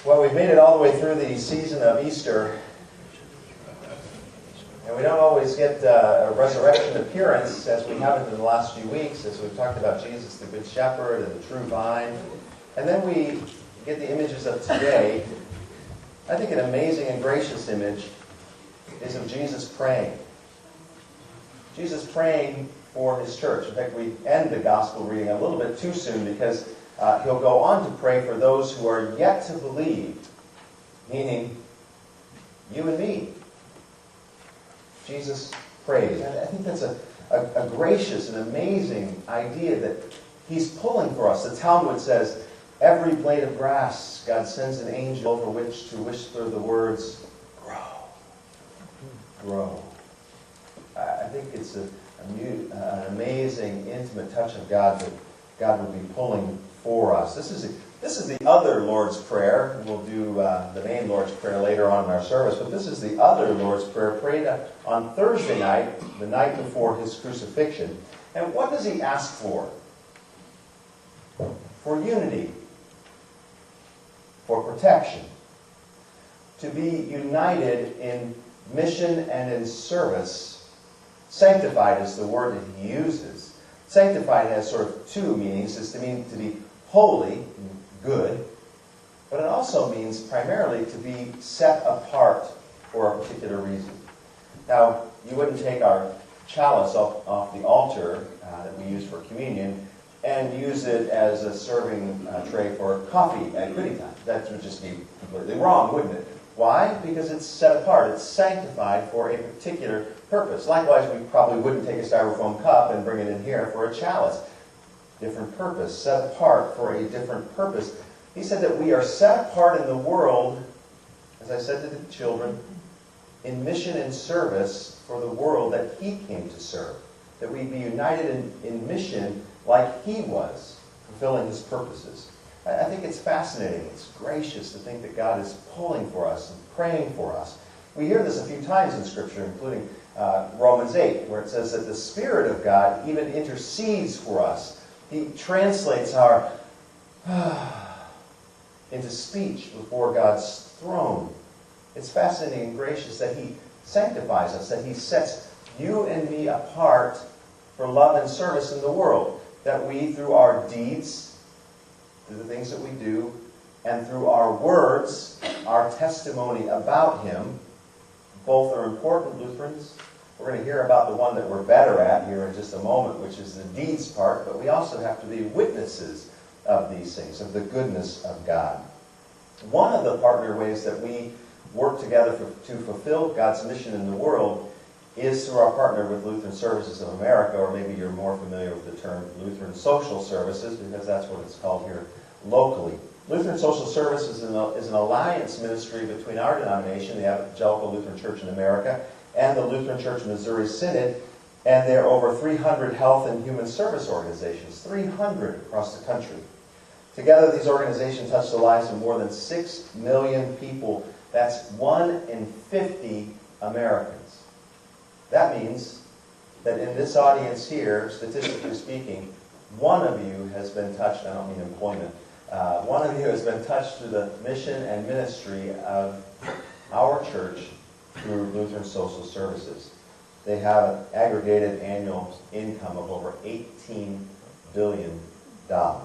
Well, we've made it all the way through the season of Easter, and we don't always get a resurrection appearance as we haven't in the last few weeks, as we've talked about Jesus, the Good Shepherd, and the true vine. And then we get the images of today. I think an amazing and gracious image is of Jesus praying. Jesus praying for his church. In fact, we end the gospel reading a little bit too soon because he'll go on to pray for those who are yet to believe, meaning you and me. Jesus prays. And I think that's a gracious and amazing idea that he's pulling for us. The Talmud says, every blade of grass, God sends an angel over which to whisper the words, grow. Grow. I think it's an amazing, intimate touch of God that God would be pulling for us. This is the other Lord's Prayer. We'll do the main Lord's Prayer later on in our service, but this is the other Lord's Prayer prayed on Thursday night, the night before his crucifixion. And what does he ask for? For unity, for protection, to be united in mission and in service. Sanctified is the word that he uses. Sanctified has sort of two meanings. It's to mean to be holy, good, but it also means primarily to be set apart for a particular reason. Now, you wouldn't take our chalice off the altar that we use for communion and use it as a serving tray for coffee at quitting time. That would just be completely wrong, wouldn't it? Why? Because it's set apart. It's sanctified for a particular purpose. Likewise, we probably wouldn't take a styrofoam cup and bring it in here for a chalice. Different purpose, set apart for a different purpose. He said that we are set apart in the world, as I said to the children, in mission and service for the world that he came to serve. That we be united in mission like he was, fulfilling his purposes. I think it's fascinating. It's gracious to think that God is pulling for us and praying for us. We hear this a few times in Scripture, including Romans 8, where it says that the Spirit of God even intercedes for us. He translates our into speech before God's throne. It's fascinating and gracious that he sanctifies us, that he sets you and me apart for love and service in the world. That we, through our deeds, through the things that we do, and through our words, our testimony about him, both are important, Lutherans. We're going to hear about the one that we're better at here in just a moment, which is the deeds part, but we also have to be witnesses of these things, of the goodness of God. One of the partner ways that we work together to fulfill God's mission in the world is through our partner with Lutheran Services of America, or maybe you're more familiar with the term Lutheran Social Services, because that's what it's called here locally. Lutheran Social Services is an alliance ministry between our denomination, the Evangelical Lutheran Church in America, and the Lutheran Church Missouri Synod, and there are over 300 health and human service organizations, 300 across the country. Together, these organizations touch the lives of more than 6 million people. That's 1 in 50 Americans. That means that in this audience here, statistically speaking, one of you has been touched, I don't mean employment, one of you has been touched through the mission and ministry of our church through Lutheran Social Services. They have an aggregated annual income of over $18 billion. Now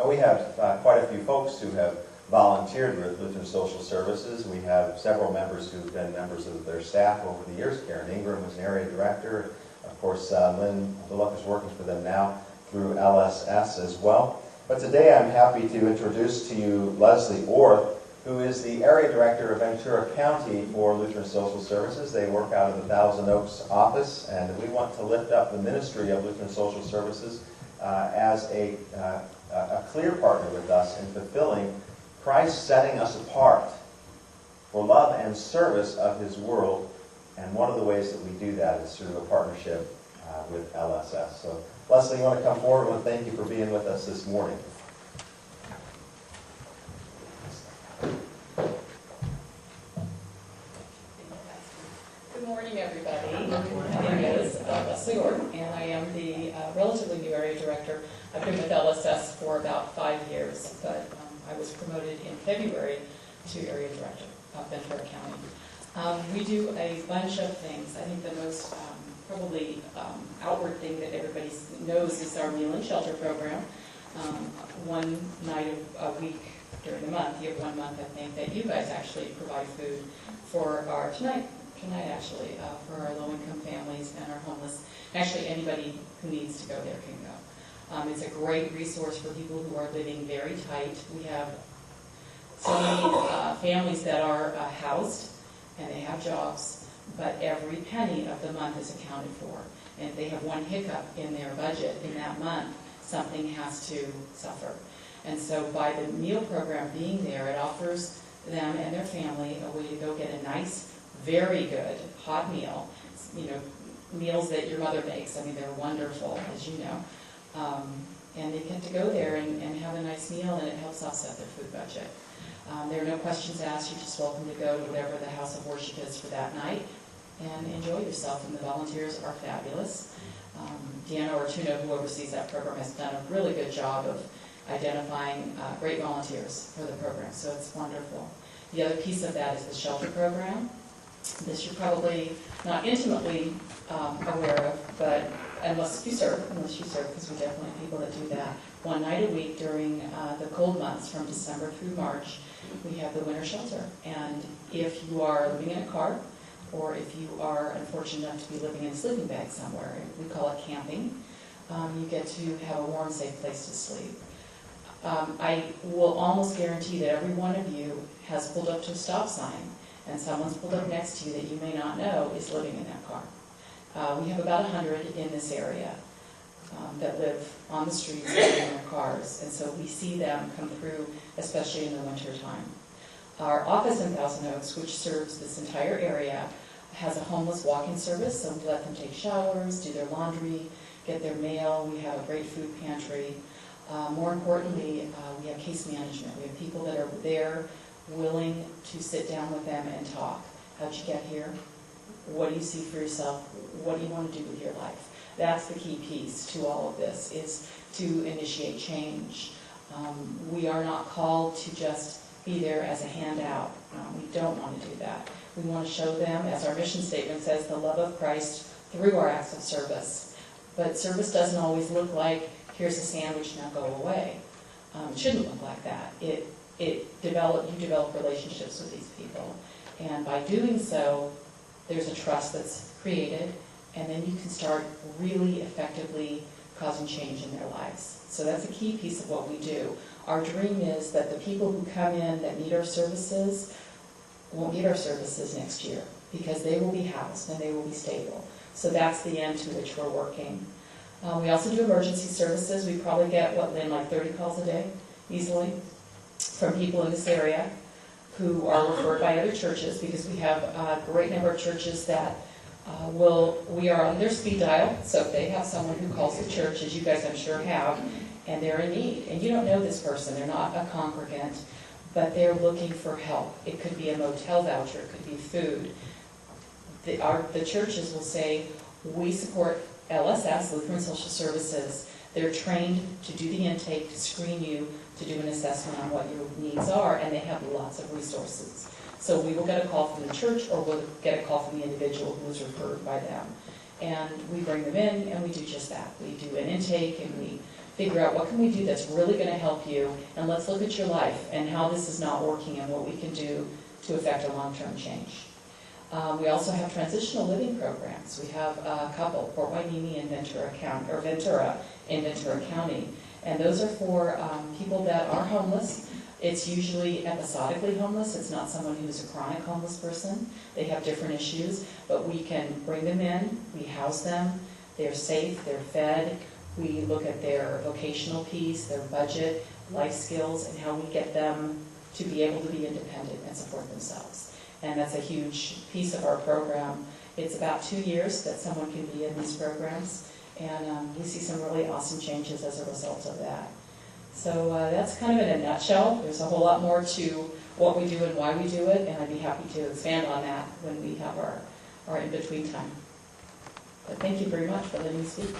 we have quite a few folks who have volunteered with Lutheran Social Services. We have several members who've been members of their staff over the years. Karen Ingram was an area director. Of course, Lynn Bullock is working for them now through LSS as well. But today I'm happy to introduce to you Leslie Orth, who is the area director of Ventura County for Lutheran Social Services. They work out of the Thousand Oaks office, and we want to lift up the ministry of Lutheran Social Services as a clear partner with us in fulfilling Christ setting us apart for love and service of his world. And one of the ways that we do that is through a partnership with LSS. So, Leslie, you want to come forward? I want to thank you for being with us this morning. Good morning, everybody. My name is Leslie Orth, and I am the relatively new area director. I've been with LSS for about 5 years, but I was promoted in February to area director of Ventura County. We do a bunch of things. I think the most probably outward thing that everybody knows is our meal and shelter program. One night a week during the month, you have 1 month, I think, that you guys actually provide food for our, tonight actually, for our low-income families and our homeless. Actually, anybody who needs to go there can go. It's a great resource for people who are living very tight. We have so many families that are housed and they have jobs, but every penny of the month is accounted for. And if they have one hiccup in their budget in that month, something has to suffer. And so by the meal program being there, it offers them and their family a way to go get a nice, very good hot meal. You know, meals that your mother makes. I mean, they're wonderful, as you know. And they get to go there and have a nice meal, and it helps offset their food budget. There are no questions asked. You're just welcome to go to whatever the house of worship is for that night and enjoy yourself. And the volunteers are fabulous. Deanna Ortuno, who oversees that program, has done a really good job of identifying great volunteers for the program, so it's wonderful. The other piece of that is the shelter program. This you're probably not intimately aware of, but unless you serve, because we definitely have people that do that. 1 night a week during the cold months from December through March, we have the winter shelter. And if you are living in a car, or if you are unfortunate enough to be living in a sleeping bag somewhere, we call it camping, you get to have a warm, safe place to sleep. I will almost guarantee that every one of you has pulled up to a stop sign, and someone's pulled up next to you that you may not know is living in that car. We have about 100 in this area that live on the streets in their cars, and so we see them come through, especially in the winter time. Our office in Thousand Oaks, which serves this entire area, has a homeless walk-in service, so we let them take showers, do their laundry, get their mail. We have a great food pantry. More importantly, we have case management. We have people that are there willing to sit down with them and talk. How'd you get here? What do you see for yourself? What do you want to do with your life? That's the key piece to all of this, is to initiate change. We are not called to just be there as a handout. We don't want to do that. We want to show them, as our mission statement says, the love of Christ through our acts of service. But service doesn't always look like, here's a sandwich, now go away. It shouldn't look like that. You develop relationships with these people. And by doing so, there's a trust that's created, and then you can start really effectively causing change in their lives. So that's a key piece of what we do. Our dream is that the people who come in that need our services won't need our services next year, because they will be housed and they will be stable. So that's the end to which we're working. We also do emergency services. We probably get, Lynn, like 30 calls a day, easily, from people in this area who are referred by other churches, because we have a great number of churches that we are on their speed dial. So if they have someone who calls the church, as you guys I'm sure have, and they're in need, and you don't know this person, they're not a congregant, but they're looking for help. It could be a motel voucher, it could be food. The churches will say, we support LSS, Lutheran Social Services. They're trained to do the intake, to screen you, to do an assessment on what your needs are, and they have lots of resources. So we will get a call from the church, or we'll get a call from the individual who was referred by them. And we bring them in, and we do just that. We do an intake, and we figure out what can we do that's really going to help you, and let's look at your life and how this is not working and what we can do to affect a long-term change. We also have transitional living programs. We have a couple, Fort Wainini and Ventura in Ventura County. And those are for people that are homeless. It's usually episodically homeless. It's not someone who's a chronic homeless person. They have different issues, but we can bring them in, we house them, they're safe, they're fed. We look at their vocational piece, their budget, life skills, and how we get them to be able to be independent and support themselves. And that's a huge piece of our program. It's about 2 years that someone can be in these programs, and we see some really awesome changes as a result of that. So that's kind of in a nutshell. There's a whole lot more to what we do and why we do it, and I'd be happy to expand on that when we have our in-between time. But thank you very much for letting me speak.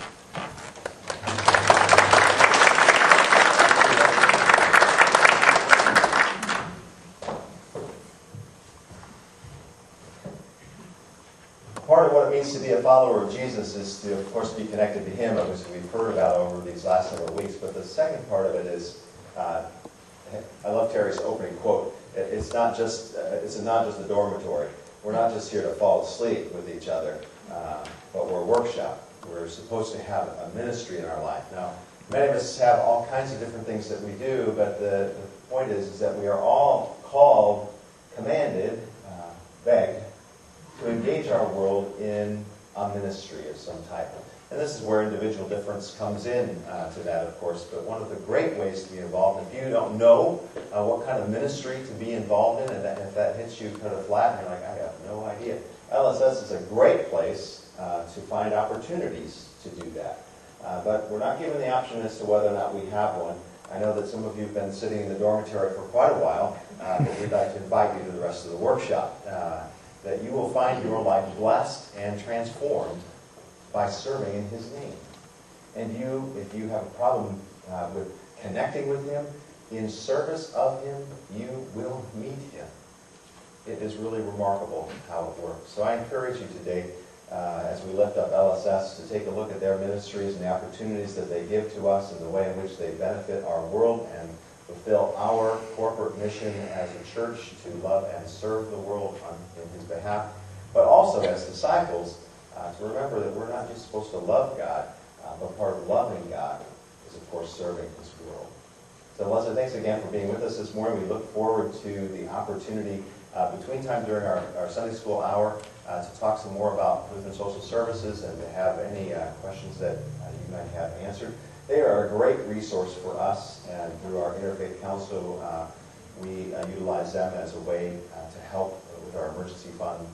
means to be a follower of Jesus is to, of course, be connected to Him, as we've heard about over these last several weeks. But the second part of it is, I love Terry's opening quote. It's not just a dormitory. We're not just here to fall asleep with each other, but we're a workshop. We're supposed to have a ministry in our life. Now, many of us have all kinds of different things that we do, but the point is that we are all called, commanded, begged, to engage our world in a ministry of some type. And this is where individual difference comes in to that, of course. But one of the great ways to be involved, if you don't know what kind of ministry to be involved in, and if that hits you kind of flat, and you're like, I have no idea, LSS is a great place to find opportunities to do that. But we're not given the option as to whether or not we have one. I know that some of you have been sitting in the dormitory for quite a while, but we'd like to invite you to the rest of the workshop. That you will find your life blessed and transformed by serving in His name. And you, if you have a problem with connecting with Him, in service of Him, you will meet Him. It is really remarkable how it works. So I encourage you today, as we lift up LSS, to take a look at their ministries and the opportunities that they give to us and the way in which they benefit our world and fulfill our corporate mission as a church to love and serve the world in His behalf, but also as disciples, to remember that we're not just supposed to love God, but part of loving God is, of course, serving His world. So, Leslie, thanks again for being with us this morning. We look forward to the opportunity between time during our Sunday school hour to talk some more about Lutheran social services and to have any questions that you might have answered. They are a great resource for us, and through our Interfaith Council, we utilize them as a way to help with our emergency fund,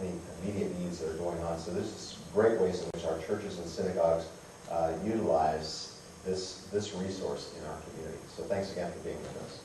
any immediate needs that are going on. So there's great ways in which our churches and synagogues utilize this resource in our community. So thanks again for being with us.